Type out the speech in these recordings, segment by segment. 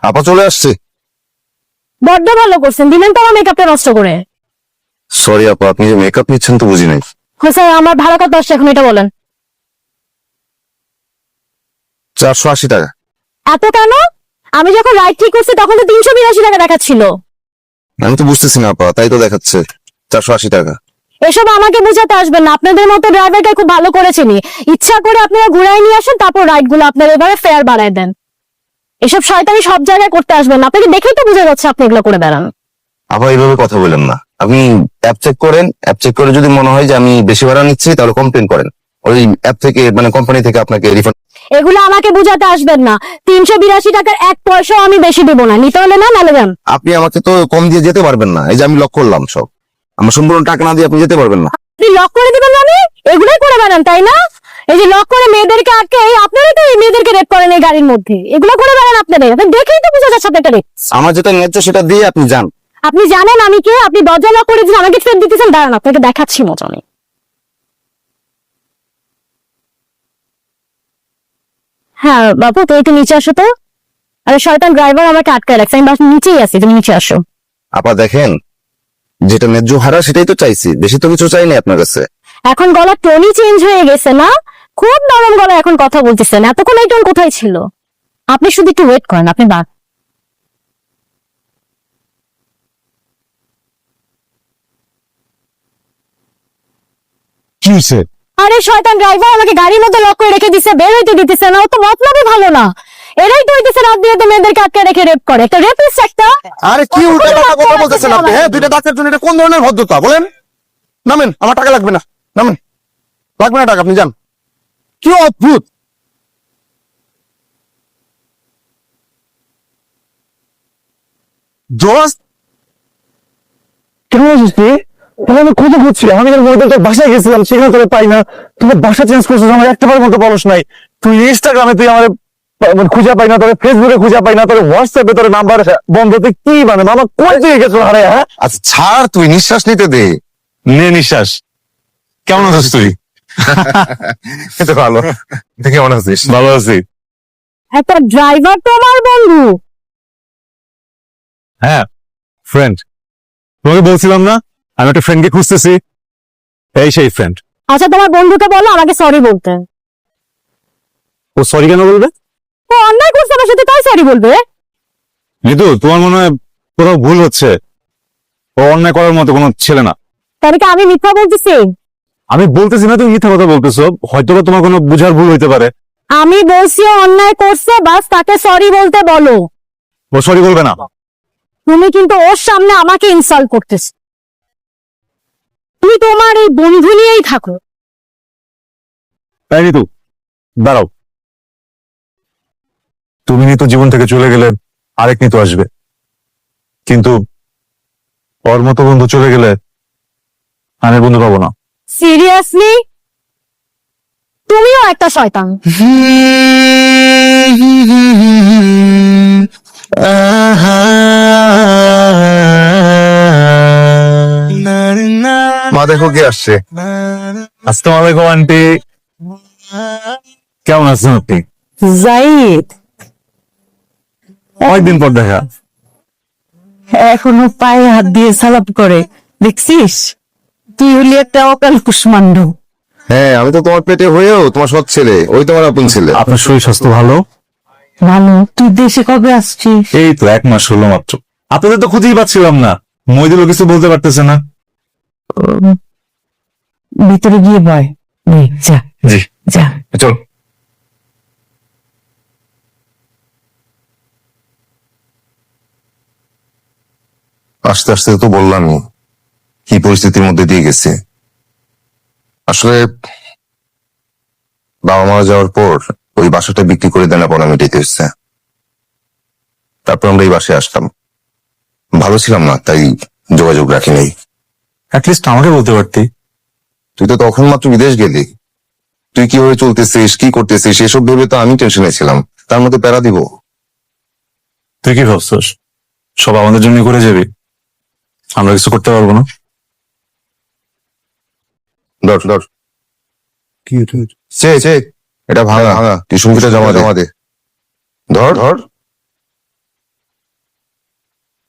আপা চলে আসছে। বড্ড ভালো করছেন, দিলেন তো আমার মেকআপটা নষ্ট করে। সরি আপা, আপনি যে মেকআপ নিচ্ছেন তো বুঝি নাই। স্যার আমার ভাড়া কত আসছে এখন এটা বলেন। 480 টাকা। এত কেন? আমি যখন রাইড ঠিক করছি তখন তো 382 টাকা দেখাচ্ছিল। আমি তো বুঝতেছি না আপা, তাই তো দেখাচ্ছে 480 টাকা। এসব আমাকে বুঝাতে আসবেন না, আপনাদের মতো ড্রাইভারকে খুব ভালো করেছেনি। ইচ্ছা করে আপনারা ঘুরাই নিয়ে আসেন, তারপর রাইড গুলো আপনারা এবারে ফেয়ার বাড়ায় দেন। এসব শয়তানি সব জায়গায় করতে আসবেন না, আপনাকে দেখেই তো বোঝা যাচ্ছে আপনি এগুলো করে বেড়ান। আপা এইভাবে কথা বলেন না, আপনি অ্যাপ চেক করেন, অ্যাপ চেক করে যদি মনে হয় যে আমি বেশি ভাড়া নিচ্ছি তাহলে কমপ্লেন করেন, ওই অ্যাপ থেকে মানে কোম্পানি থেকে আপনাকে রিফান্ড। এগুলো আমাকে বুঝাতে আসবেন না, 382 টাকার 1 পয়সাও আমি বেশি দেবো না, নিতে হলে না নালে যান। আপনি আমাকে তো কম দিয়ে যেতে পারবেন না, এই যে আমি লক করলাম সব, আমার সম্পূর্ণ টাকা না দিয়ে আপনি যেতে পারবেন না। আপনি লক করে দিবেন মানে এগুলোই করে বেড়ান তাই না? এই যে লক করে মেয়েদেরকে আটকে, আপনারাই তো এই মেয়েদেরকে রেপ করেন এই গাড়ির মধ্যে, এগুলো করে বেড়ান আপনাদের। আপনি দেখেই তো বোঝা যাচ্ছে আপনার রেপ। আমার যেটা ন্যায্য সেটা দিয়ে আপনি যান। আপনি জানেন আমি কে? আপনি দরজা লক করে দিন, আমাকে ফেরত দিতেছেন। দাঁড়ান আপনাকে দেখাচ্ছি মজা নেই। হ্যাঁ বাবু, তো একটু নিচে আসো তো। আরে শয়তান ড্রাইভার আমাকে আটকায় রাখছে, আমি বাস নিচেই আছি, তুমি নিচে আসো। আপা দেখেন, যেটা ন্যায্য ভাড়া সেটাই তো চাইছি, বেশি তো কিছু চাইনি আপনার কাছে। এখন গলার টোনই চেঞ্জ হয়ে গেছে না? খুব নরম গলায় এখন কথা বলতেছেন, এতক্ষণ এই টোন কোথায় ছিল? আপনি শুধু একটু ওয়েট করেন, আপনি কি হয়েছে? আরে শয়তান ড্রাইভার আমাকে গাড়ির মধ্যে লক করে রেখে দিছে, বের হইতে দিতেছে না। ও তো মতলবই ভালো না। এরাই তো হইতেছে রাত দিয়ে তো মেয়েদেরকে আটকে রেখে রেপ করে, একটা রেপিস্ট একটা। আরে কি উল্টাপাল্টা কথা বলতেছেন আপনি? হ্যাঁ, দুইটা ডাক্তার জন্য এটা কোন ধরনের ভদ্রতা বলেন? নামেন, আমার টাকা লাগবে না, নামেন। লাগবে না টাকা, আপনি যান। কি অদ্ভুত। দোস্ত কেমন আছিস তুই? তাহলে আমি খুঁজে খুঁজছি, আমি তোর বাসায় গেছিলাম, সেখানে তোকে পাই না। তোর বাসা চেঞ্জ করছিস, আমার একটাবার মতো বলস নাই। তুই ইনস্টাগ্রামে তুই আমার খুঁজে পাই না, তোর ফেসবুকে খুঁজে পাই না, তোর হোয়াটসঅ্যাপে তোর নাম্বার বন্ধ। তুই কি মানে মামা কই দিয়ে গেছো? আরে হ্যাঁ, আচ্ছা ছাড়, তুই নিঃশ্বাস নিতে দে। নে নিঃশ্বাস। কেমন আছিস তুই? এই তো ভালো। তুই কেমন আছিস? ভালো আছি। একটা ড্রাইভার তো আমার বন্ধু। হ্যাঁ, ফ্রেন্ড। তোমাকে বলছিলাম না আমি একটা ফ্রেন্ডকে খুঁজতেছি, এই সেই ফ্রেন্ড। আচ্ছা তোমার বন্ধুকে বলো আমাকে সরি বলতে। ও সরি কেন বলবে? ও অন্যায় করছে আমার সাথে, তাই সরি বলবে? নিতু, তোমার মনে হয় কোথাও ভুল হচ্ছে। ও অন্যায় করার মতো কোনো ছেলে না। তাহলে কি আমি মিথ্যা বলতেছি? আমি বলতেছি না তুমি মিথ্যা কথা বলতেছো, হয়তো বা তোমার কোনো বুঝার ভুল হইতে পারে। আমি বলছি ও অন্যায় করছে, বাস তাকে সরি বলতে বলো। ও সরি বলবে না। তুমি কিন্তু ওর সামনে আমাকে ইনসাল্ট করতেছ। তুমি তোমার এই বন্ধু নিয়েই থাকো। তাই নিতু, দাঁড়াও। তুমি নিতু জীবন থেকে চলে গেলে আরেক নিতু আসবে, কিন্তু ওর মতো বন্ধু চলে গেলে আমি বন্ধু পাবো না। সিরিয়াসলি? তুমিও একটা শয়তান। মা দেখো কে আসছে। আসসালামু আলাইকুম আন্টি, কেমন আছেন আপনি? জাহিদ, অনেকদিন পর দেখা। এখনো পায়ে হাত দিয়ে সালাপ করে, দেখছিস? তুই হলি একটা অকাল কুষ্মাণ্ড। হ্যাঁ, আমি তো তোমার পেটে হয়েও তোমার সৎ ছেলে, ওই তোমার আপন ছেলে। আপনার শরীর স্বাস্থ্য ভালো? ভালো। তুই দেশে কবে আসছিস? এই তো 1 মাস হলো মাত্র। আপনাদের তো খুঁজেই পাচ্ছিলাম না, মইদুলও কিছু বলতে পারতেছে না। ভিতরে গিয়ে বয়। নে, যা জি যা। চল। আস্তে আস্তে তো বললামই কি পরিস্থিতির মধ্যে দিয়ে গেছে। আসলে বাবা মারা যাওয়ার পর ওই বাসাটা বিক্রি করে দেনা পাওনা মিটাইতে হচ্ছে। তারপর আমরা এই বাসায় আসলাম, ভালো ছিলাম না তাই যোগাযোগ রাখি নাই। অ্যাটলিস্ট আমাকে বলতে পারতি। তুই তো তখন মাত্র বিদেশ গেলি, তুই কিভাবে চলতেছিস কি করতেছিস এসব ভেবে তো আমি টেনশনে ছিলাম, তার মধ্যে প্যারা দিব। তুই কি ভাবছস সব আমাদের জন্য করে যাবি? আমরা কিছু করতে পারবো না। ধর ধর, কি চে এটা ভাঙা ভাঙা টিউশন ফিটা জমা দে। ধর ধর।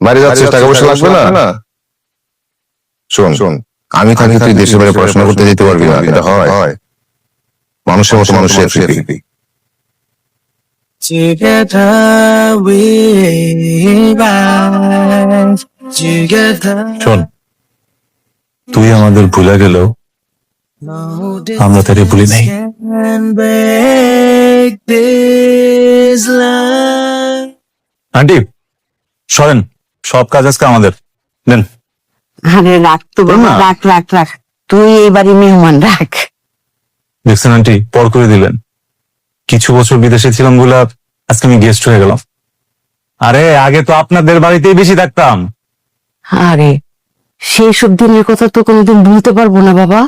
বাইরে যাচ্ছিস, টাকা পয়সা লাগবে না? শোন শোন, আমি থাকি তুই দেশের বাইরে পড়াশোনা করতে যেতে পারবি না, এটা হয়? মানুষের মতো মানুষের স্মৃতি। Together we rise. Together. শোন, তুই আমাদের ভুলে গেলেও আমরা তারে ভুলি নাই। Can break this line. Aunty সরেন, সব কাজ আজকে আমাদের দেন। আরে রাখ তো বাবা, না। রাখ রাখ রাখ, তুই এবারই মেহমান, রাখ। দেখছেন আন্টি, পর করে দিলেন। কিছু বছর বিদেশে ছিলাম বলে আজকে আমি গেস্ট হয়ে গেলাম। আরে আগে তো আপনাদের বাড়িতেই বেশি থাকতাম। আরে সেই সব দিনের কথা তো কোনোদিন ভুলতে পারবো না বাবা।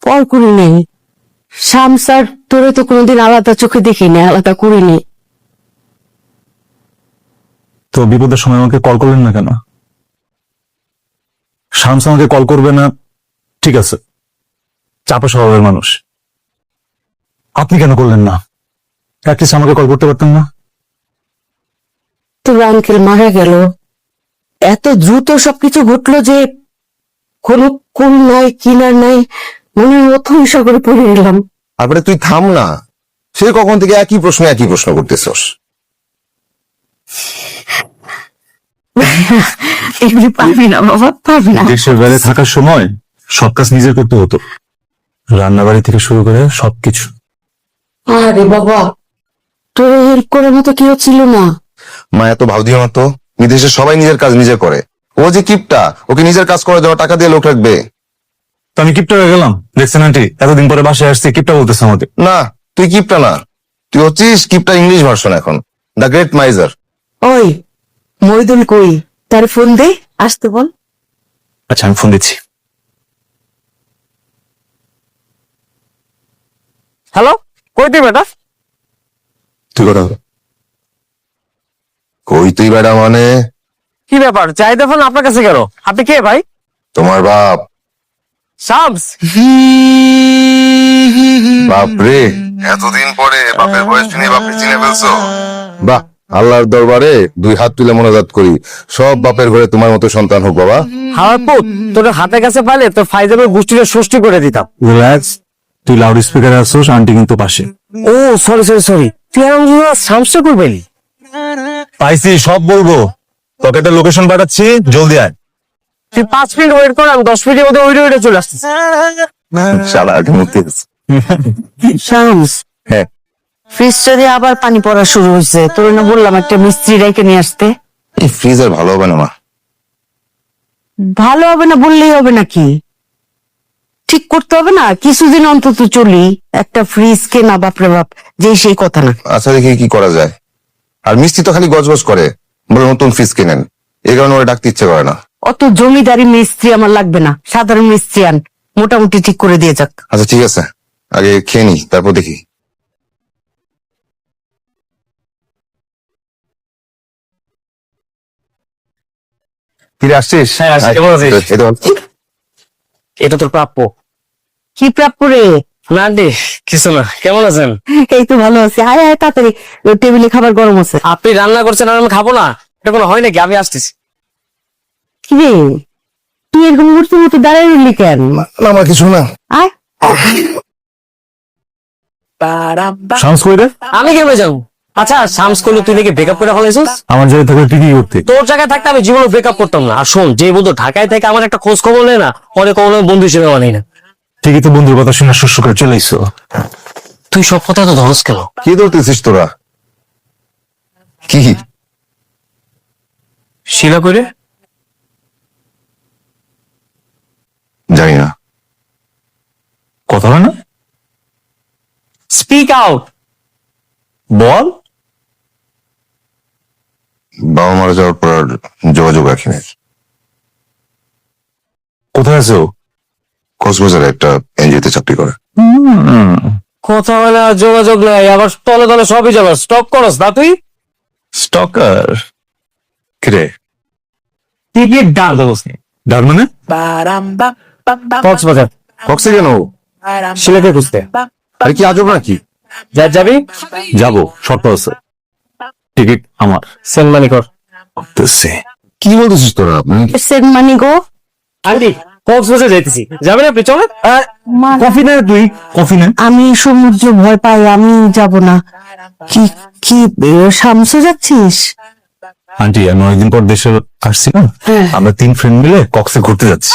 পর করি নেই, শামসার তোরে তো কোনোদিন আলাদা চোখে দেখিনি, আলাদা করিনি। তো বিপদের সময় আমাকে কল করলেন না কেন? শামস আমাকে কল করবে না, ঠিক আছে, চাপা স্বভাবের মানুষ। আপনি কেন করলেন না? অ্যাটলিস্ট আমাকে কল করতে পারতেন না? তোর আঙ্কেল মারা গেল, এত দ্রুত সবকিছু ঘটলো যে কোনো কোন নাই কিনার নাই, মনে অথই সাগরে পড়ে গেলাম। তারপরে তুই থাম না, সে কখন থেকে একই প্রশ্ন করতেছস। এগুলি পারবি না বাবা, পারবি না। দেশের বাইরে থাকার সময় সব কাজ নিজে করতে হতো, রান্না বাড়ি থেকে শুরু করে সবকিছু। আরে বাবা, তোর হেল্প করার মতো কেউ ছিল না। মা এত ভাব দিও না তো, বিদেশে সবাই নিজের কাজ নিজে করে। ও যে কিপটা, ওকে নিজের কাজ করার জন্য টাকা দিয়ে লোক রাখবে? তো আমি কিপটা হয়ে গেলাম? দেখছেন আন্টি, এতদিন পরে বাসায় আসছি, কিপটা বলতেছে আমাকে। না, তুই কিপটা না, তুই হচ্ছিস কিপটা ইংলিশ ভার্সন এখন, দ্য গ্রেট মাইজার। ওই মইদুল কই, তার ফোন দে, আসতে বল। আচ্ছা আমি ফোন দিচ্ছি। হ্যালো, কই তুই বেটা? তুই কথা বল। কই তুই বেটা মানে? কি ব্যাপার, চাহিদা ফোন আপনার কাছে কেন? আপনি কে ভাই? তোমার বাপ। শামস? বাপ রে, এতদিন পরে বাপের বয়স শুনে বাপকে চিনে ফেলছো? বাহ, আল্লাহর দরবারে দুই হাত তুলে মোনাজাত করি, সব বাপের ঘরে তোমার মতো সন্তান হোক বাবা। হাওয়ার পুত, তোর হাতের কাছে পাইলে তোর ফাইজামের গোষ্ঠীটা ষষ্ঠী করে দিতাম। রিল্যাক্স, তুই লাউড স্পিকারে আসছিস, আন্টি কিন্তু পাশে। ও সরি, তুই এরকম শামসে করবেন? পাইছি, সব বলবো। তোকে একটা লোকেশন পাঠাচ্ছি, জলদি আয়। তুই 5 মিনিট ওয়েট কর, আমি 10 মিনিটের মধ্যে ওইটা চলে আসতেছি। শালা আগে মুক্তি। শামস, হ্যাঁ, ফ্রিজটারে আবার পানি পড়া শুরু হয়েছে, তোর না বললাম একটা মিস্ত্রি রেখে নিয়ে আসতে। এই ফ্রিজ আর ভালো হবে না মা। ভালো হবে না বললেই হবে নাকি? ঠিক করতে হবে না, কিছুদিন অন্তত চলি। একটা ফ্রিজ কেনা বাপরে বাপ, যে সেই কথা না। আচ্ছা দেখি কি করা যায়। আর মিষ্টি তো খালি গজগজ করে, বলে নতুন ফ্রিজ কিনেন, এই কারণে ওরা ডাকতে ইচ্ছে করে না। অত জমিদারি মিস্ত্রি আমার লাগবে না, সাধারণ মিস্ত্রি আন, মোটামুটি ঠিক করে দিয়ে যাক। আচ্ছা ঠিক আছে, আগে খেয়ে নি, তারপর দেখি। ফিরে আসছিস? হ্যাঁ, আসছি। কেমন আছিস? এই তো। এটা তোর প্রাপ্য। কি প্রাপ্য রে? না আন্টি, কিছু না। কেমন আছেন? এই তো ভালো আছি, আয় আয় তাড়াতাড়ি, টেবিলে খাবার গরম আছে। আপনি রান্না করছেন আর আমি খাবো না, এটা কোনো হয় নাকি? আমি আসতেছি। কি রে, তুই এরকম মূর্তি মতো দাঁড়ায় রইলি কেন? না আমার কিছু না। আয়। শামস কই রে? আমি কেমনে যাবো? আচ্ছা, শামস করলে তুই নাকি ব্রেকআপ করে ফেলেছিস? আমার জায়গায় থাকলে তুই কি করতে? তোর জায়গায় থাকতে আমি জীবনে ব্রেকআপ করতাম না। আর শোন, যে বন্ধু ঢাকায় থেকে আমার একটা খোঁজ খবর নেয় না, অনেক বন্ধু হিসেবে মানি না। ঠিকই তো, বন্ধুর কথা শুনে শস্য করে চলে আইসো। তুই সব কথা তো ধরস কেন? কি ধরতেছিস তোরা? কি শিলা করে? জানি না। কথা হয় না? Speak out. বল। বাবা মারা যাওয়ার পর আর যোগাযোগ রাখিনি। কোথায় আছে ও? কক্সবাজারে একটা এনজিওতে চাকরি করে। কথা হয় না, যোগাযোগ নাই, আবার তলে তলে সবই যাবে। স্টক করস না তুই? স্টকার? কিরে টিকিট ডাল। ডাক মানে? কক্সবাজার। কক্সে কেন? শিলাকে খুঁজতে। আরে কি আজব নাকি? যাবি? যাবো, শর্ত আছে। টিকিট আমার। সেন্ড মানি কর। করতেছে। কি বলতেছিস তোরা? সেভ মানি গো। আন্টি কক্সবাজার যাইতেছি, যাবেন আপনি? চলেন। কফি না তুই? কফি না? আমি সমুদ্র ভয় পাই, আমি যাব না। কি কি শামসু যাচ্ছিস? আন্টি আমি অনেকদিন পর দেশে আসছি না, আমরা 3 ফ্রেন্ড মিলে কক্সে ঘুরতে যাচ্ছি।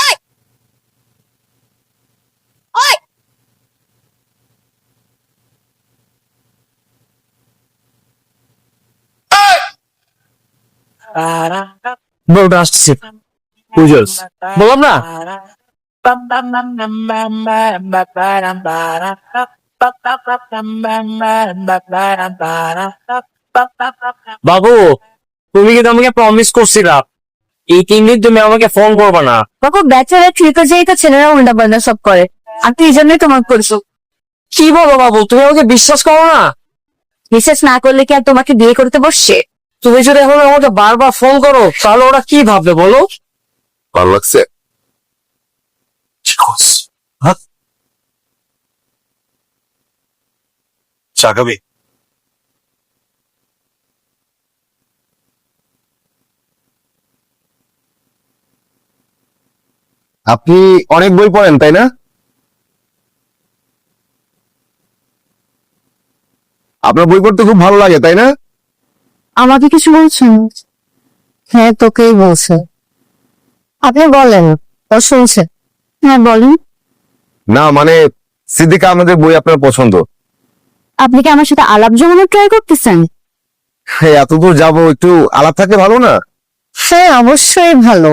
বলটা আসতেছি, বুঝলস বললাম না। বাবু তুমি কিন্তু আমাকে প্রমিস করছিলা এই 3 দিন তুমি আমাকে ফোন করবে না। বাবু ব্যাচেলার ট্রিপে যেই তো ছেলেরা উল্টা পাল্টা সব করে, আর তুই এই জন্যই তোমাকে করছো। কি বলো বাবু, তুমি আমাকে বিশ্বাস করো না? বিশ্বাস না করলে কি আর তোমাকে বিয়ে করতে বসছে? তুমি যদি এখন আমাকে বারবার ফোন করো তাহলে ওরা কি ভাববে বলো? ভালো লাগছে? চা খাবি? আপনি অনেক বই পড়েন তাই না? আপনার বই পড়তে খুব ভালো লাগে তাই না? আমাকে কিছু বলছেন? হ্যাঁ তোকেই বলছে। আপনি বলেন, ও শুনছে। হ্যাঁ বলেন। না মানে সিদ্দিকা আমাদের বই আপনার পছন্দ। আপনি কি আমার সাথে আলাপ জমানোর ট্রাই করতেছেন? হ্যাঁ এত দূর যাবো, একটু আলাপ থাকলে ভালো না? হ্যাঁ অবশ্যই ভালো।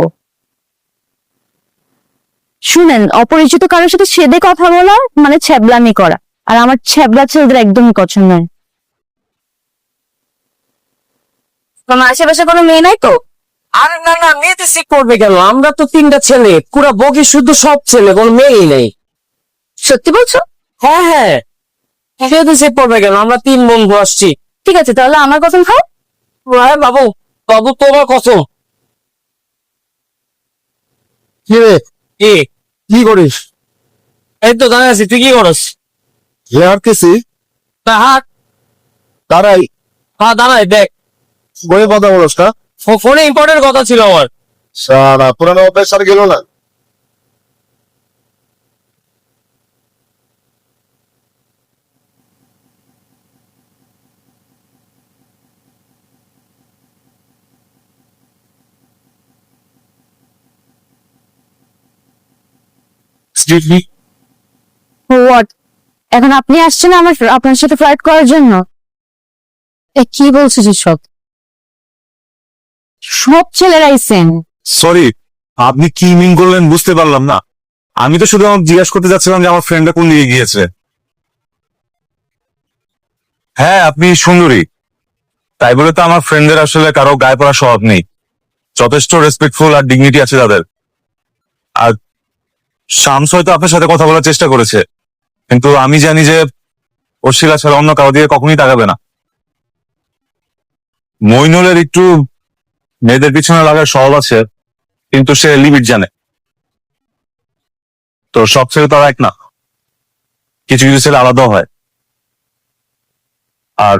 শুনেন, অপরিচিত কারোর সাথে সেদে কথা বলা মানে ছ্যাবলামি করা, আর আমার ছ্যাবলা ছেলেদের একদমই পছন্দ নয়। তোমার আশেপাশে কোনো মেয়ে নাই তো? আরে না না, মেয়েতে সিক করবে কেন? আমরা তো 3টা ছেলে, পুরা বগি শুধু সব ছেলে, কোনো মেয়েই নেই। সত্যি বলছো? হ্যাঁ হ্যাঁ, মেয়েতে সিক করবে কেন? আমরা 3 বন্ধু আসছি। ঠিক আছে তাহলে আমার কসম খাও। হ্যাঁ বাবু, বাবু তোমার কসম। কি রে, কি কি করিস? এই তো দাঁড়িয়ে আছি, তুই কি করস? হেয়ার কেসি তা হাট। তারাই হ্যাঁ দাঁড়াই দেখ, বইয়ে কথা বলস না? ফোনে ইম্পর্টেন্ট কথা ছিল আমার। সারা পুরানো অভ্যাস আর গেল না। হোয়াট? এখন আপনি আসছেন আমার আপনার সাথে ফ্লার্ট করার জন্য? কি বলছিস সব? সব ছেলেরাই সেম। সরি, আপনি কি মিন করলেন বুঝতে পারলাম না। আমি তো শুধু আমাকে জিজ্ঞাসা করতে যাচ্ছিলাম যে আমার ফ্রেন্ডটা কোন দিকে গিয়েছে। হ্যাঁ আপনি সুন্দরী, তাই বলে তো আমার ফ্রেন্ডদের আসলে কারো গায়ে পড়া স্বভাব নেই। যথেষ্ট রেসপেক্টফুল আর ডিগনিটি আছে তাদের। আর শামস হয়তো আপনার সাথে কথা বলার চেষ্টা করেছে, কিন্তু আমি জানি যে ওর শিলা ছাড়া অন্য কারো দিকে কখনই তাকাবে না। মইনুলের একটু মেয়েদের পিছনে লাগার স্বভাব আছে, কিন্তু সে লিমিট জানে। তো সব ছেলে তো আর এক না, কিছু কিছু ছেলে আলাদা হয়। আর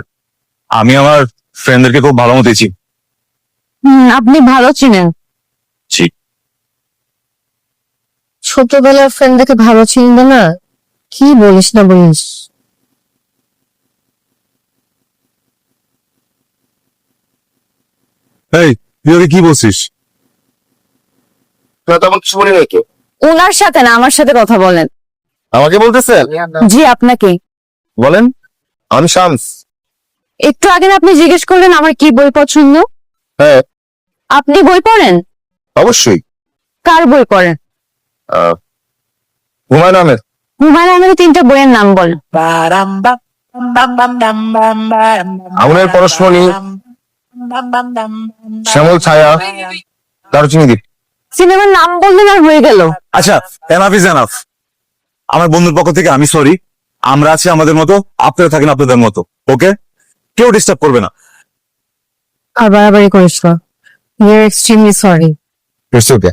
আমি আমার ফ্রেন্ডদেরকে খুব ভালো মতো চিনি। আপনি ভালো চিনেন। জি। ছোটবেলার ফ্রেন্ডদেরকে ভালো চিনবে না? কি বলিস না বলিস। এই তুই ওকে কি বলছিস? তেমন কিছু বলি নাই তো। ওনার সাথে না, আমার সাথে কথা বলেন। আমাকে বলতেছেন? জি আপনাকে। বলেন। আমি শামস। একটু আগে না আপনি জিজ্ঞেস করলেন আমার কি বই পছন্দ। হ্যাঁ আপনি বই পড়েন? অবশ্যই। কার বই পড়েন? হুমায়ুন আহমেদ। হুমায়ুন আহমেদের 3টা বইয়ের নাম বল। আগুনের পরশমণি, শ্যামল ছায়া, দারুচিনি দ্বীপ। সিনেমার নাম বললেন আর হয়ে গেল। আচ্ছা, এনাফ ইজ এনাফ। আমার বন্ধুর পক্ষ থেকে আমি সরি। আমরা আছি আমাদের মতো, আপনারা থাকেন আপনাদের মতো। ওকে, কেউ ডিস্টার্ব করবে না। আর বাড়াবাড়ি করিস না। You are extremely sorry. It's okay.